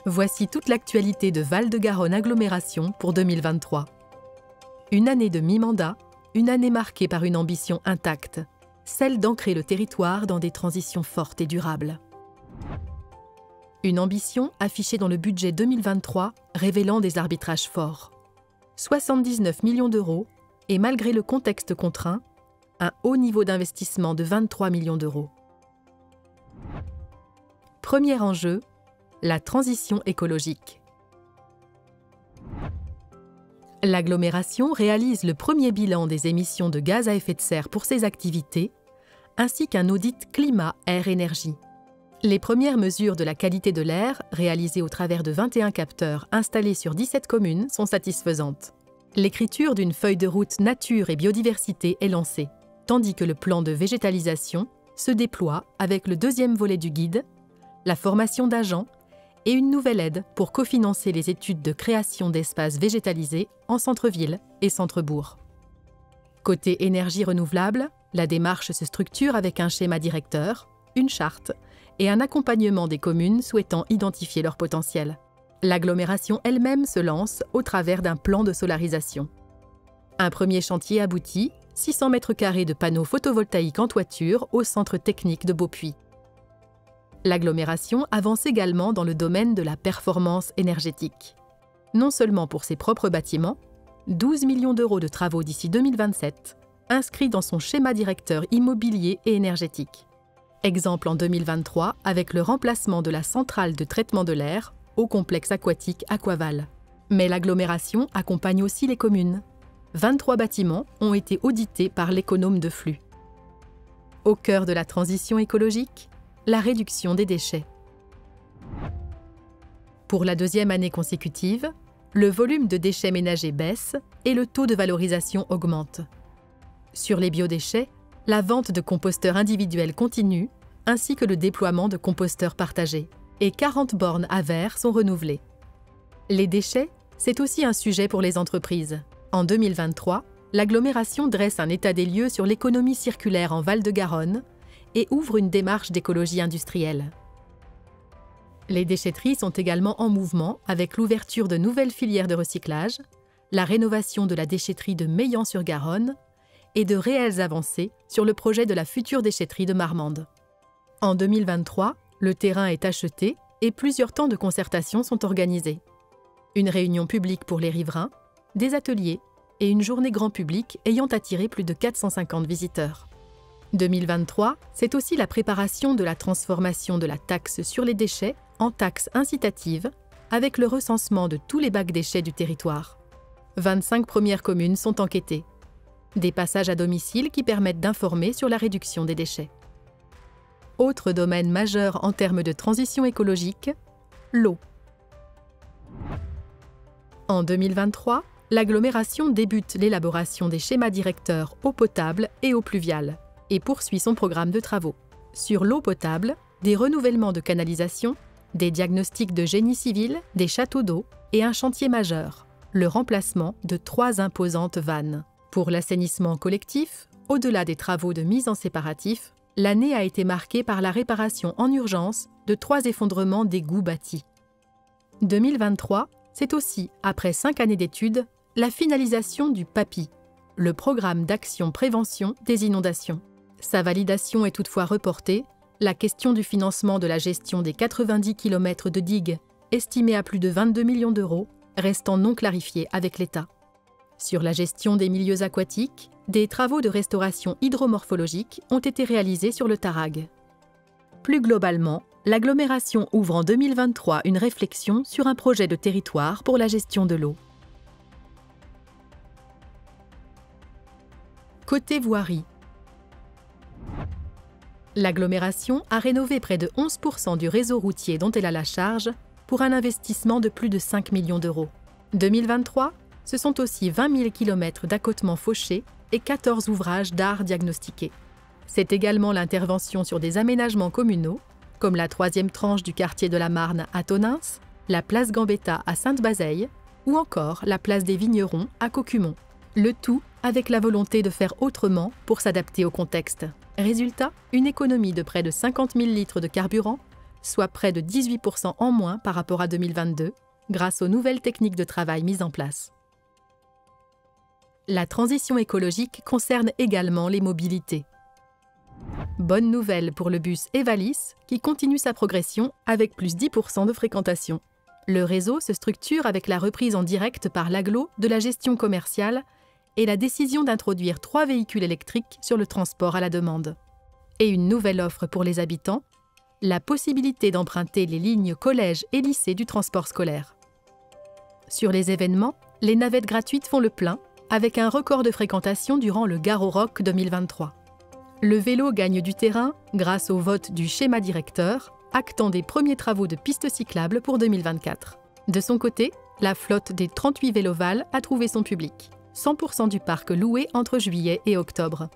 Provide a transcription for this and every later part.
Voici toute l'actualité de Val-de-Garonne Agglomération pour 2023. Une année de mi-mandat, une année marquée par une ambition intacte, celle d'ancrer le territoire dans des transitions fortes et durables. Une ambition affichée dans le budget 2023 révélant des arbitrages forts. 79 millions d'euros et malgré le contexte contraint, un haut niveau d'investissement de 23 millions d'euros. Premier enjeu, la transition écologique. L'agglomération réalise le premier bilan des émissions de gaz à effet de serre pour ses activités, ainsi qu'un audit climat-air-énergie. Les premières mesures de la qualité de l'air, réalisées au travers de 21 capteurs installés sur 17 communes, sont satisfaisantes. L'écriture d'une feuille de route nature et biodiversité est lancée, tandis que le plan de végétalisation se déploie avec le deuxième volet du guide, la formation d'agents et une nouvelle aide pour cofinancer les études de création d'espaces végétalisés en centre-ville et centre-bourg. Côté énergie renouvelable, la démarche se structure avec un schéma directeur, une charte et un accompagnement des communes souhaitant identifier leur potentiel. L'agglomération elle-même se lance au travers d'un plan de solarisation. Un premier chantier aboutit, 600 mètres carrés de panneaux photovoltaïques en toiture au centre technique de Beaupuy. L'agglomération avance également dans le domaine de la performance énergétique. Non seulement pour ses propres bâtiments, 12 millions d'euros de travaux d'ici 2027, inscrits dans son schéma directeur immobilier et énergétique. Exemple en 2023 avec le remplacement de la centrale de traitement de l'air au complexe aquatique Aquaval. Mais l'agglomération accompagne aussi les communes. 23 bâtiments ont été audités par l'économe de flux. Au cœur de la transition écologique, la réduction des déchets. Pour la deuxième année consécutive, le volume de déchets ménagers baisse et le taux de valorisation augmente. Sur les biodéchets, la vente de composteurs individuels continue, ainsi que le déploiement de composteurs partagés, et 40 bornes à verre sont renouvelées. Les déchets, c'est aussi un sujet pour les entreprises. En 2023, l'agglomération dresse un état des lieux sur l'économie circulaire en Val-de-Garonne et ouvre une démarche d'écologie industrielle. Les déchetteries sont également en mouvement avec l'ouverture de nouvelles filières de recyclage, la rénovation de la déchetterie de Meillan-sur-Garonne et de réelles avancées sur le projet de la future déchetterie de Marmande. En 2023, le terrain est acheté et plusieurs temps de concertation sont organisés. Une réunion publique pour les riverains, des ateliers et une journée grand public ayant attiré plus de 450 visiteurs. 2023, c'est aussi la préparation de la transformation de la taxe sur les déchets en taxe incitative avec le recensement de tous les bacs déchets du territoire. 25 premières communes sont enquêtées. Des passages à domicile qui permettent d'informer sur la réduction des déchets. Autre domaine majeur en termes de transition écologique, l'eau. En 2023, l'agglomération débute l'élaboration des schémas directeurs eau potable et eau pluviale et poursuit son programme de travaux. Sur l'eau potable, des renouvellements de canalisation, des diagnostics de génie civil, des châteaux d'eau et un chantier majeur, le remplacement de 3 imposantes vannes. Pour l'assainissement collectif, au-delà des travaux de mise en séparatif, l'année a été marquée par la réparation en urgence de 3 effondrements d'égouts bâtis. 2023, c'est aussi, après 5 années d'études, la finalisation du PAPI, le programme d'action prévention des inondations. Sa validation est toutefois reportée, la question du financement de la gestion des 90 km de digues, estimée à plus de 22 millions d'euros, restant non clarifiée avec l'État. Sur la gestion des milieux aquatiques, des travaux de restauration hydromorphologique ont été réalisés sur le Tarag. Plus globalement, l'agglomération ouvre en 2023 une réflexion sur un projet de territoire pour la gestion de l'eau. Côté voirie. L'agglomération a rénové près de 11% du réseau routier dont elle a la charge pour un investissement de plus de 5 millions d'euros. 2023, ce sont aussi 20 000 km d'accotements fauchés et 14 ouvrages d'art diagnostiqués. C'est également l'intervention sur des aménagements communaux, comme la 3e tranche du quartier de la Marne à Tonins, la place Gambetta à Sainte-Bazeille ou encore la place des Vignerons à Cocumont. Le tout avec la volonté de faire autrement pour s'adapter au contexte. Résultat, une économie de près de 50 000 litres de carburant, soit près de 18% en moins par rapport à 2022, grâce aux nouvelles techniques de travail mises en place. La transition écologique concerne également les mobilités. Bonne nouvelle pour le bus Evalis, qui continue sa progression avec plus 10% de fréquentation. Le réseau se structure avec la reprise en direct par l'agglo de la gestion commerciale et la décision d'introduire 3 véhicules électriques sur le transport à la demande. Et une nouvelle offre pour les habitants, la possibilité d'emprunter les lignes collèges et lycées du transport scolaire. Sur les événements, les navettes gratuites font le plein, avec un record de fréquentation durant le Garo Rock 2023. Le vélo gagne du terrain grâce au vote du schéma directeur, actant des premiers travaux de pistes cyclables pour 2024. De son côté, la flotte des 38 Vélovals a trouvé son public. 100% du parc loué entre juillet et octobre.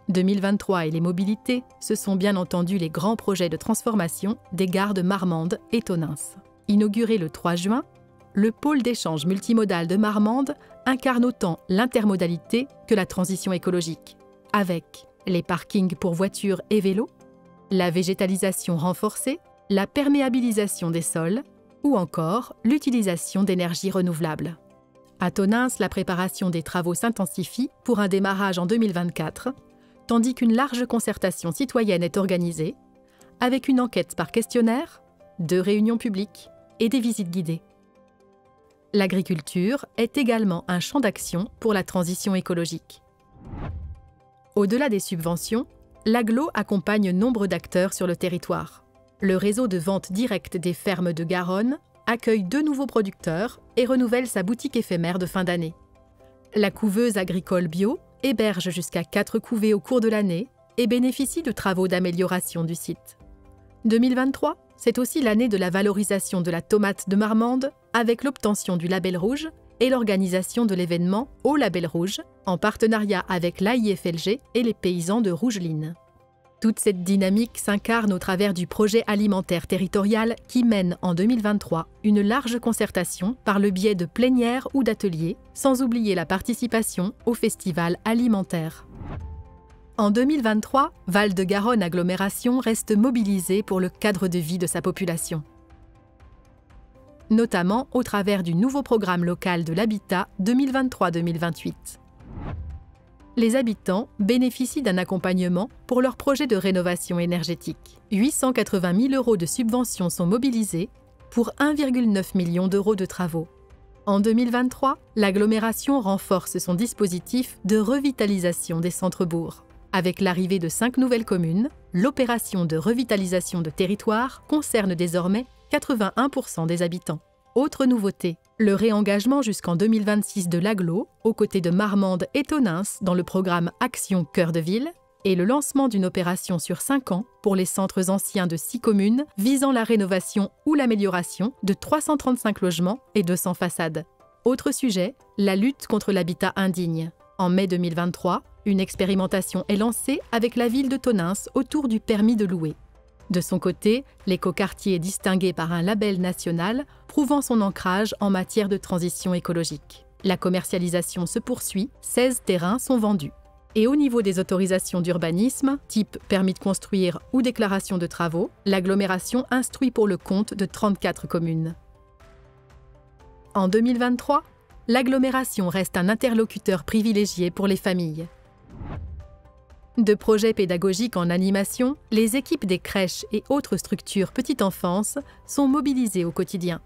2023 et les mobilités, ce sont bien entendu les grands projets de transformation des gares de Marmande et Tonneins. Inauguré le 3 juin, le pôle d'échange multimodal de Marmande incarne autant l'intermodalité que la transition écologique, avec les parkings pour voitures et vélos, la végétalisation renforcée, la perméabilisation des sols ou encore l'utilisation d'énergies renouvelables. À Tonneins, la préparation des travaux s'intensifie pour un démarrage en 2024, tandis qu'une large concertation citoyenne est organisée, avec une enquête par questionnaire, 2 réunions publiques et des visites guidées. L'agriculture est également un champ d'action pour la transition écologique. Au-delà des subventions, l'agglo accompagne nombre d'acteurs sur le territoire. Le réseau de vente directe des fermes de Garonne accueille 2 nouveaux producteurs et renouvelle sa boutique éphémère de fin d'année. La couveuse agricole bio héberge jusqu'à 4 couvées au cours de l'année et bénéficie de travaux d'amélioration du site. 2023, c'est aussi l'année de la valorisation de la tomate de Marmande avec l'obtention du label rouge et l'organisation de l'événement au label rouge en partenariat avec l'AIFLG et les paysans de Rougeline. Toute cette dynamique s'incarne au travers du projet alimentaire territorial qui mène en 2023 une large concertation par le biais de plénières ou d'ateliers, sans oublier la participation au festival alimentaire. En 2023, Val-de-Garonne Agglomération reste mobilisée pour le cadre de vie de sa population, notamment au travers du nouveau programme local de l'habitat 2023-2028. Les habitants bénéficient d'un accompagnement pour leur projet de rénovation énergétique. 880 000 € de subventions sont mobilisés pour 1,9 million d'euros de travaux. En 2023, l'agglomération renforce son dispositif de revitalisation des centres-bourgs. Avec l'arrivée de 5 nouvelles communes, l'opération de revitalisation de territoire concerne désormais 81% des habitants. Autre nouveauté, le réengagement jusqu'en 2026 de l'agglo, aux côtés de Marmande et Tonneins dans le programme Action Cœur de Ville, et le lancement d'une opération sur 5 ans pour les centres anciens de 6 communes visant la rénovation ou l'amélioration de 335 logements et 200 façades. Autre sujet, la lutte contre l'habitat indigne. En mai 2023, une expérimentation est lancée avec la ville de Tonneins autour du permis de louer. De son côté, l'écoquartier est distingué par un label national prouvant son ancrage en matière de transition écologique. La commercialisation se poursuit, 16 terrains sont vendus. Et au niveau des autorisations d'urbanisme, type permis de construire ou déclaration de travaux, l'agglomération instruit pour le compte de 34 communes. En 2023, l'agglomération reste un interlocuteur privilégié pour les familles. De projets pédagogiques en animation, les équipes des crèches et autres structures petite enfance sont mobilisées au quotidien.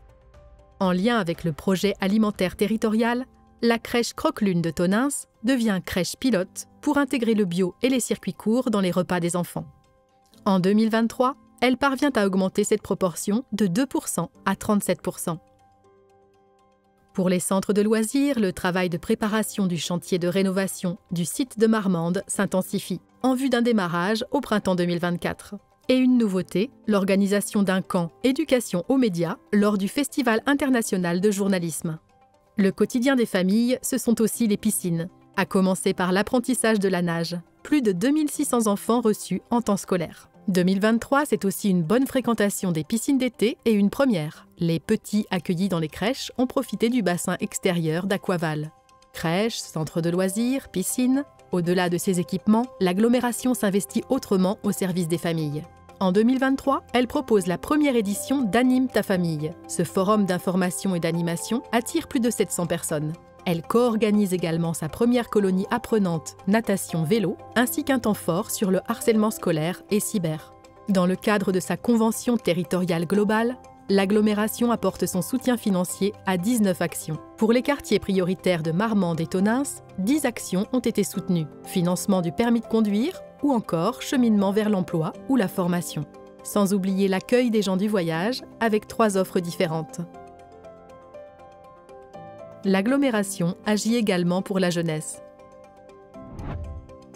En lien avec le projet alimentaire territorial, la crèche Croque-Lune de Tonneins devient crèche pilote pour intégrer le bio et les circuits courts dans les repas des enfants. En 2023, elle parvient à augmenter cette proportion de 2% à 37%. Pour les centres de loisirs, le travail de préparation du chantier de rénovation du site de Marmande s'intensifie, en vue d'un démarrage au printemps 2024. Et une nouveauté, l'organisation d'un camp éducation aux médias lors du Festival international de journalisme. Le quotidien des familles, ce sont aussi les piscines, à commencer par l'apprentissage de la nage. Plus de 2600 enfants reçus en temps scolaire. 2023, c'est aussi une bonne fréquentation des piscines d'été et une première. Les petits accueillis dans les crèches ont profité du bassin extérieur d'Aquaval. Crèches, centres de loisirs, piscines. Au-delà de ces équipements, l'agglomération s'investit autrement au service des familles. En 2023, elle propose la première édition d'Anime ta famille. Ce forum d'information et d'animation attire plus de 700 personnes. Elle co-organise également sa première colonie apprenante natation-vélo, ainsi qu'un temps fort sur le harcèlement scolaire et cyber. Dans le cadre de sa convention territoriale globale, l'agglomération apporte son soutien financier à 19 actions. Pour les quartiers prioritaires de Marmande et Tonneins, 10 actions ont été soutenues. Financement du permis de conduire ou encore cheminement vers l'emploi ou la formation. Sans oublier l'accueil des gens du voyage avec 3 offres différentes. L'agglomération agit également pour la jeunesse.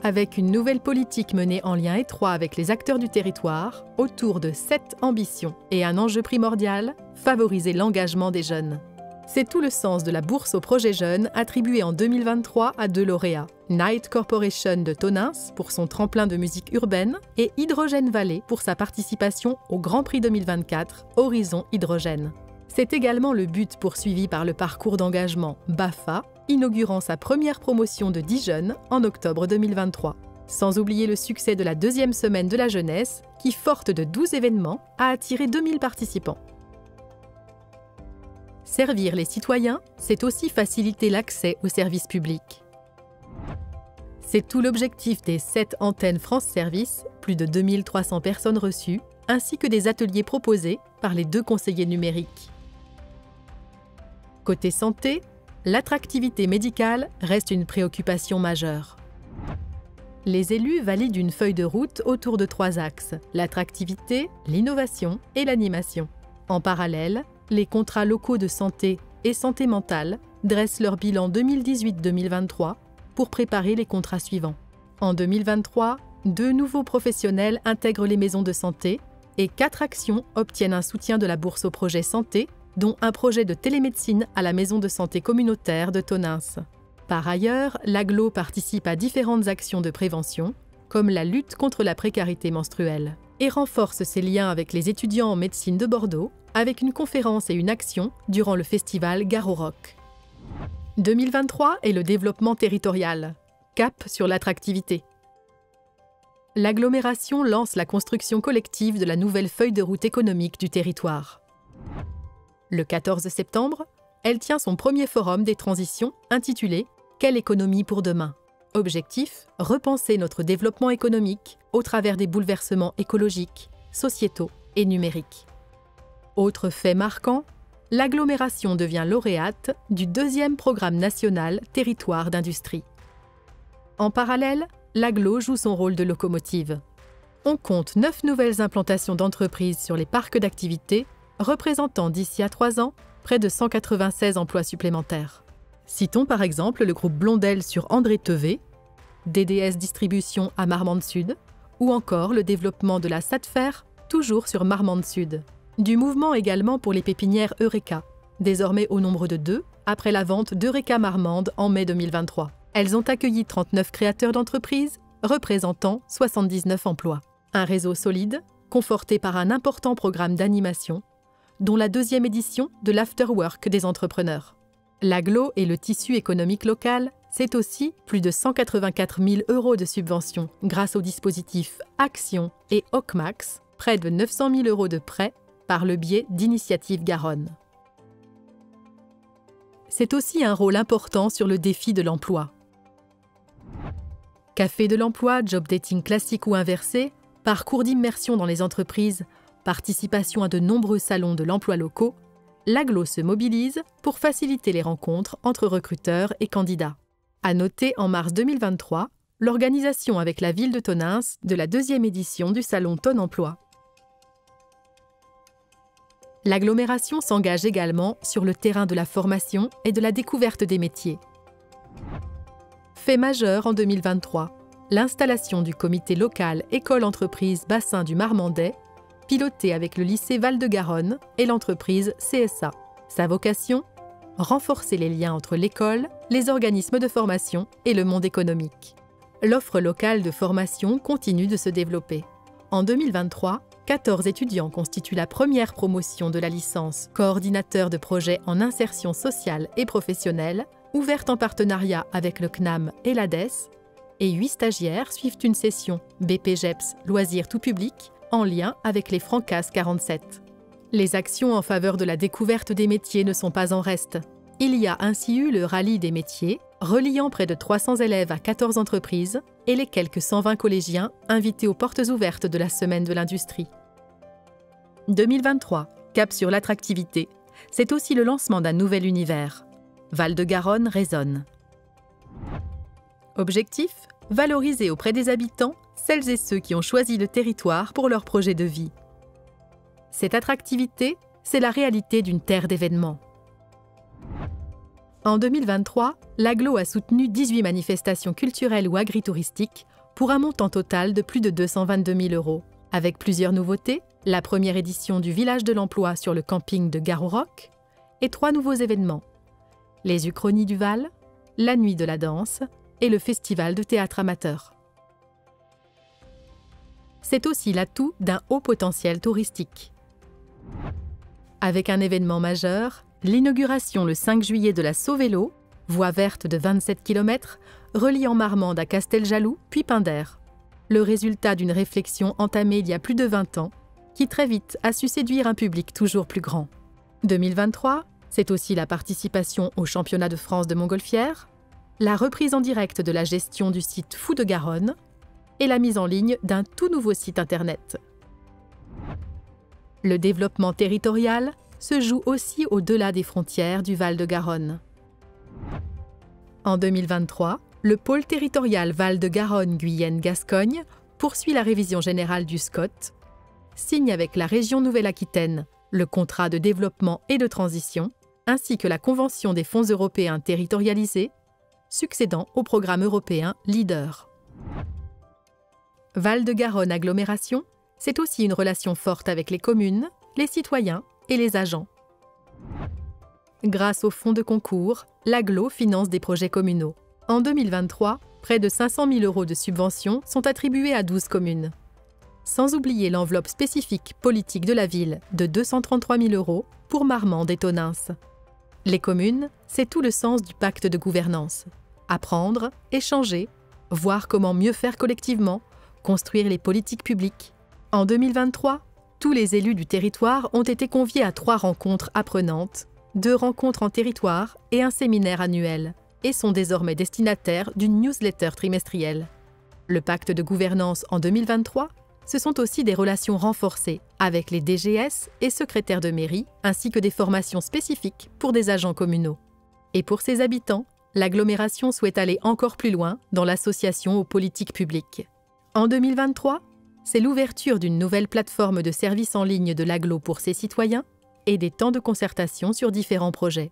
Avec une nouvelle politique menée en lien étroit avec les acteurs du territoire, autour de 7 ambitions et un enjeu primordial, favoriser l'engagement des jeunes. C'est tout le sens de la bourse au projet jeune attribuée en 2023 à 2 lauréats. Night Corporation de Tonneins pour son tremplin de musique urbaine et Hydrogène Valley pour sa participation au Grand Prix 2024 Horizon Hydrogène. C'est également le but poursuivi par le parcours d'engagement BAFA, inaugurant sa première promotion de 10 jeunes en octobre 2023. Sans oublier le succès de la 2e semaine de la jeunesse, qui, forte de 12 événements, a attiré 2000 participants. Servir les citoyens, c'est aussi faciliter l'accès aux services publics. C'est tout l'objectif des 7 antennes France Service, plus de 2300 personnes reçues, ainsi que des ateliers proposés par les 2 conseillers numériques. Côté santé, l'attractivité médicale reste une préoccupation majeure. Les élus valident une feuille de route autour de 3 axes, l'attractivité, l'innovation et l'animation. En parallèle, les contrats locaux de santé et santé mentale dressent leur bilan 2018-2023 pour préparer les contrats suivants. En 2023, 2 nouveaux professionnels intègrent les maisons de santé et 4 actions obtiennent un soutien de la bourse au projet santé, dont un projet de télémédecine à la maison de santé communautaire de Tonneins. Par ailleurs, l'agglo participe à différentes actions de prévention, comme la lutte contre la précarité menstruelle, et renforce ses liens avec les étudiants en médecine de Bordeaux, avec une conférence et une action durant le festival Garo Rock. 2023 est le développement territorial. Cap sur l'attractivité. L'agglomération lance la construction collective de la nouvelle feuille de route économique du territoire. Le 14 septembre, elle tient son premier forum des transitions intitulé « Quelle économie pour demain ?» Objectif, repenser notre développement économique au travers des bouleversements écologiques, sociétaux et numériques. Autre fait marquant, l'agglomération devient lauréate du 2e programme national Territoire d'industrie. En parallèle, l'agglo joue son rôle de locomotive. On compte 9 nouvelles implantations d'entreprises sur les parcs d'activités, représentant d'ici à 3 ans près de 196 emplois supplémentaires. Citons par exemple le groupe Blondel sur André Tevet, DDS Distribution à Marmande Sud, ou encore le développement de la SATFER, toujours sur Marmande Sud. Du mouvement également pour les pépinières Eureka, désormais au nombre de 2, après la vente d'Eureka Marmande en mai 2023. Elles ont accueilli 39 créateurs d'entreprises, représentant 79 emplois. Un réseau solide, conforté par un important programme d'animation, dont la 2e édition de l'Afterwork des entrepreneurs. L'agglo et le tissu économique local, c'est aussi plus de 184 000 € de subventions grâce aux dispositifs Action et OCMAX, près de 900 000 € de prêts par le biais d'Initiative Garonne. C'est aussi un rôle important sur le défi de l'emploi. Café de l'emploi, job dating classique ou inversé, parcours d'immersion dans les entreprises, participation à de nombreux salons de l'emploi locaux, l'agglo se mobilise pour faciliter les rencontres entre recruteurs et candidats. À noter en mars 2023, l'organisation avec la ville de Tonneins de la 2e édition du salon Ton Emploi. L'agglomération s'engage également sur le terrain de la formation et de la découverte des métiers. Fait majeur en 2023, l'installation du comité local École-Entreprise Bassin du Marmandais, piloté avec le lycée Val-de-Garonne et l'entreprise CSA. Sa vocation ? Renforcer les liens entre l'école, les organismes de formation et le monde économique. L'offre locale de formation continue de se développer. En 2023, 14 étudiants constituent la première promotion de la licence coordinateur de projet en insertion sociale et professionnelle, ouverte en partenariat avec le CNAM et l'ADES, et 8 stagiaires suivent une session BPGEPS Loisirs tout public en lien avec les Francas 47. Les actions en faveur de la découverte des métiers ne sont pas en reste. Il y a ainsi eu le rallye des métiers, reliant près de 300 élèves à 14 entreprises et les quelques 120 collégiens invités aux portes ouvertes de la Semaine de l'Industrie. 2023, cap sur l'attractivité, c'est aussi le lancement d'un nouvel univers. Val-de-Garonne résonne. Objectif : valoriser auprès des habitants celles et ceux qui ont choisi le territoire pour leur projet de vie. Cette attractivité, c'est la réalité d'une terre d'événements. En 2023, l'Agglo a soutenu 18 manifestations culturelles ou agritouristiques pour un montant total de plus de 222 000 €. Avec plusieurs nouveautés, la première édition du Village de l'Emploi sur le camping de Gare au Roc et 3 nouveaux événements. Les Uchronies du Val, la Nuit de la Danse et le Festival de théâtre amateur. C'est aussi l'atout d'un haut potentiel touristique. Avec un événement majeur, l'inauguration le 5 juillet de la Saut-Vélo, voie verte de 27 km, reliant Marmande à Casteljaloux puis Pinder. Le résultat d'une réflexion entamée il y a plus de 20 ans, qui très vite a su séduire un public toujours plus grand. 2023, c'est aussi la participation au championnat de France de montgolfière, la reprise en direct de la gestion du site Fou de Garonne et la mise en ligne d'un tout nouveau site internet. Le développement territorial se joue aussi au-delà des frontières du Val-de-Garonne. En 2023, le pôle territorial Val-de-Garonne-Guyenne-Gascogne poursuit la révision générale du SCOT, signe avec la région Nouvelle-Aquitaine le contrat de développement et de transition, ainsi que la Convention des fonds européens territorialisés, succédant au programme européen LEADER. Val-de-Garonne Agglomération, c'est aussi une relation forte avec les communes, les citoyens et les agents. Grâce aux fonds de concours, l'Agglo finance des projets communaux. En 2023, près de 500 000 € de subventions sont attribués à 12 communes. Sans oublier l'enveloppe spécifique politique de la ville de 233 000 € pour Marmande et Tonneins. Les communes, c'est tout le sens du pacte de gouvernance. Apprendre, échanger, voir comment mieux faire collectivement, construire les politiques publiques. En 2023, tous les élus du territoire ont été conviés à 3 rencontres apprenantes, 2 rencontres en territoire et un séminaire annuel, et sont désormais destinataires d'une newsletter trimestrielle. Le pacte de gouvernance en 2023, ce sont aussi des relations renforcées avec les DGS et secrétaires de mairie, ainsi que des formations spécifiques pour des agents communaux. Et pour ses habitants, l'agglomération souhaite aller encore plus loin dans l'association aux politiques publiques. En 2023, c'est l'ouverture d'une nouvelle plateforme de services en ligne de l'Agglo pour ses citoyens et des temps de concertation sur différents projets.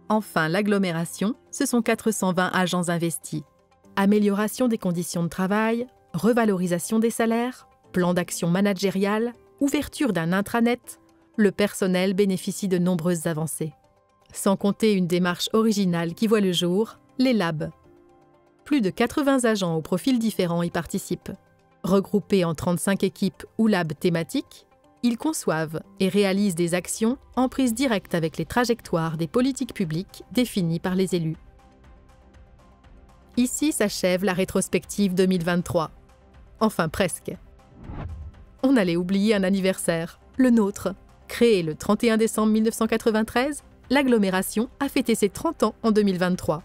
Enfin, l'agglomération, ce sont 420 agents investis. Amélioration des conditions de travail, revalorisation des salaires, plan d'action managérial, ouverture d'un intranet, le personnel bénéficie de nombreuses avancées. Sans compter une démarche originale qui voit le jour, les labs. Plus de 80 agents aux profils différents y participent. Regroupés en 35 équipes ou labs thématiques, ils conçoivent et réalisent des actions en prise directe avec les trajectoires des politiques publiques définies par les élus. Ici s'achève la rétrospective 2023. Enfin presque. On allait oublier un anniversaire, le nôtre. Créée le 31 décembre 1993, l'agglomération a fêté ses 30 ans en 2023.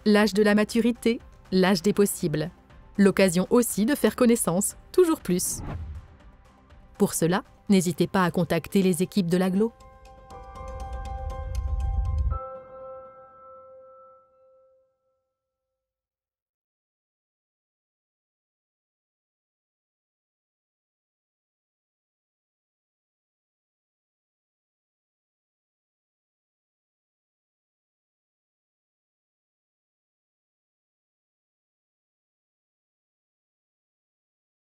L'âge de la maturité, l'âge des possibles. L'occasion aussi de faire connaissance, toujours plus. Pour cela, n'hésitez pas à contacter les équipes de l'Agglo.